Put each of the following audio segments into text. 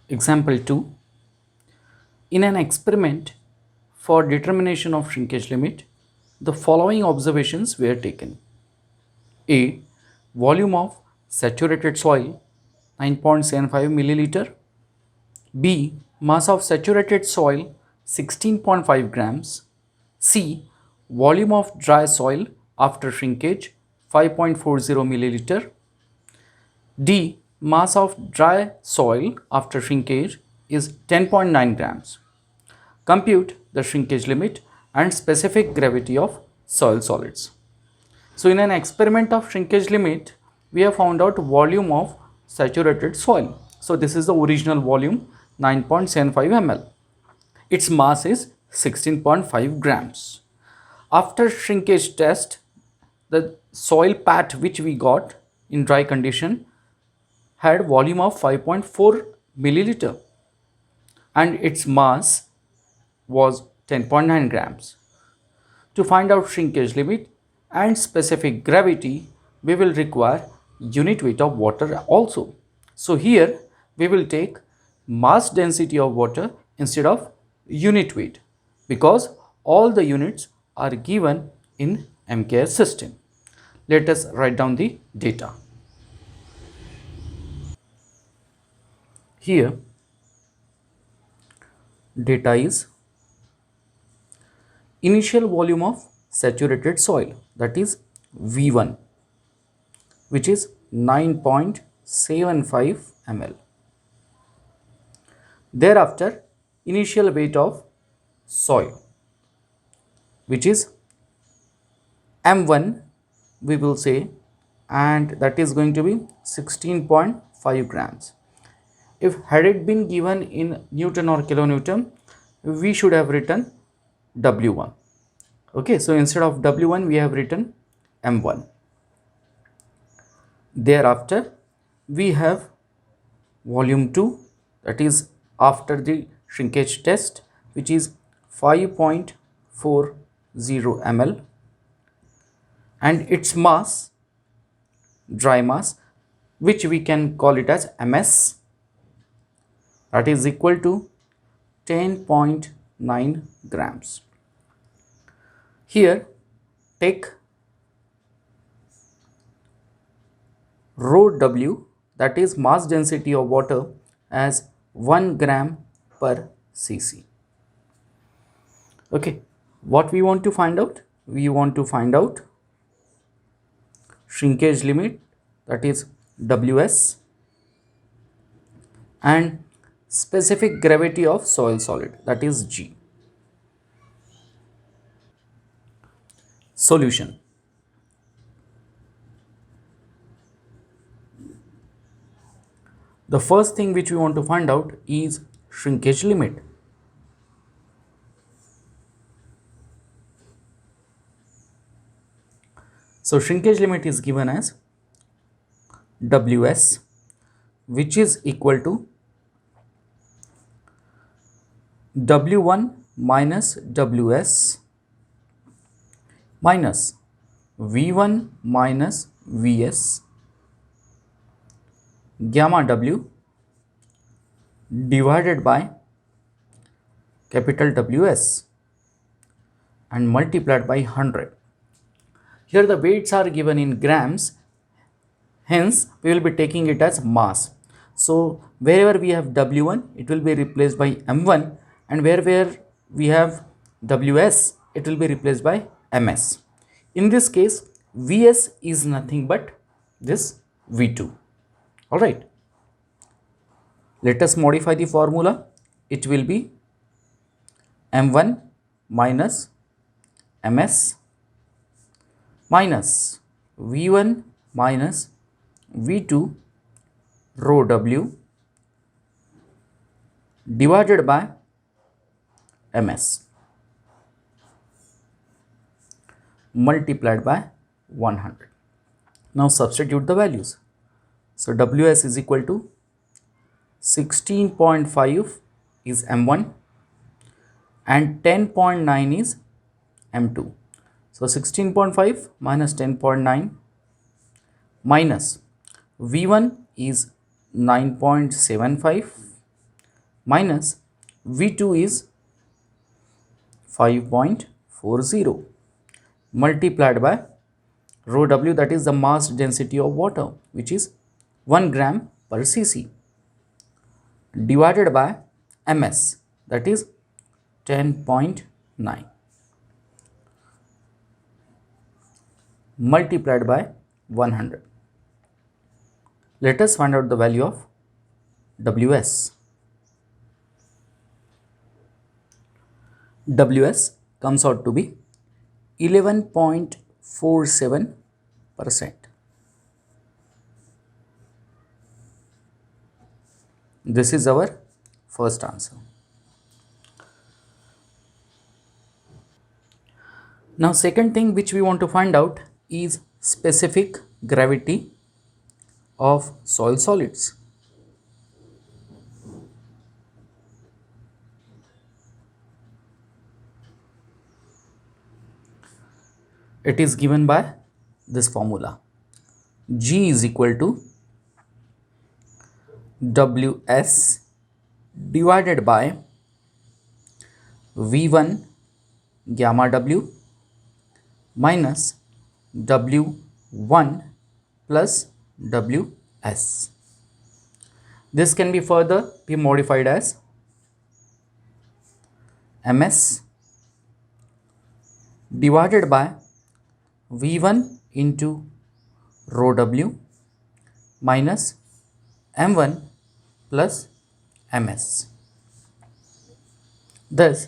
Example 2. In an experiment for determination of shrinkage limit, the following observations were taken. A. Volume of saturated soil 9.75 milliliter. B. Mass of saturated soil 16.5 grams. C. Volume of dry soil after shrinkage 5.40 milliliter. D. Mass of dry soil after shrinkage is 10.9 grams. Compute the shrinkage limit and specific gravity of soil solids. So in an experiment of shrinkage limit, we have found out volume of saturated soil. So this is the original volume 9.75 ml. Its mass is 16.5 grams. After shrinkage test, the soil pat which we got in dry condition had volume of 5.4 milliliter and its mass was 10.9 grams. To find out shrinkage limit and specific gravity, we will require unit weight of water also. So here we will take mass density of water instead of unit weight because all the units are given in MKS system. Let us write down the data. Here data is initial volume of saturated soil, that is V1, which is 9.75 ml. Thereafter initial weight of soil, which is M1 we will say, and that is going to be 16.5 grams. If had it been given in Newton or kilonewton, we should have written W1. Okay, so instead of W1 we have written M1. Thereafter we have volume 2, that is after the shrinkage test, which is 5.40 ml, and its mass, dry mass, which we can call it as MS, that is equal to 10.9 grams. Here take rho W, that is mass density of water, as 1 gram per cc. Okay, what we want to find out? We want to find out shrinkage limit, that is Ws, and specific gravity of soil solid, that is G. Solution. The first thing which we want to find out is shrinkage limit. So shrinkage limit is given as Ws, which is equal to W1 minus Ws minus V1 minus Vs gamma W divided by capital Ws and multiplied by 100. Here the weights are given in grams, hence we will be taking it as mass. So wherever we have W1, it will be replaced by M1, and where we have Ws, it will be replaced by Ms. In this case, Vs is nothing but this V2. Alright. Let us modify the formula. It will be M1 minus Ms minus V1 minus V2 rho W divided by Ms multiplied by 100. Now substitute the values. So Ws is equal to 16.5 is M1 and 10.9 is M2. So 16.5 minus 10.9 minus V1 is 9.75 minus V2 is 5.40 multiplied by rho W, that is the mass density of water, which is 1 gram per cc, divided by ms, that is 10.9 multiplied by 100. Let us find out the value of Ws. Ws comes out to be 11.47%. This is our first answer. Now, second thing which we want to find out is specific gravity of soil solids. It is given by this formula: G is equal to Ws divided by V1 gamma W minus W1 plus Ws. This can be further be modified as Ms divided by V1 into rho W minus M1 plus Ms. Thus,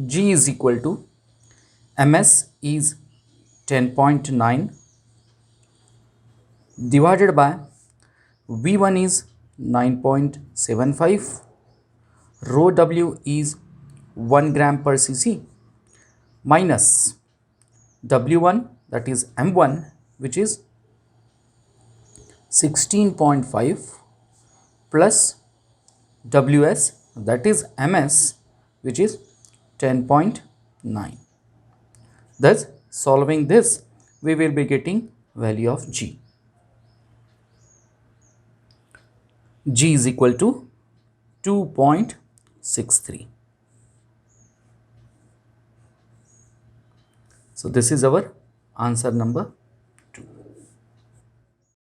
G is equal to Ms is 10.9 divided by V1 is 9.75, rho W is 1 gram per cc minus W1, that is M1, which is 16.5 plus Ws, that is Ms, which is 10.9. Thus, solving this, we will be getting value of G. G is equal to 2.63. So, this is our answer number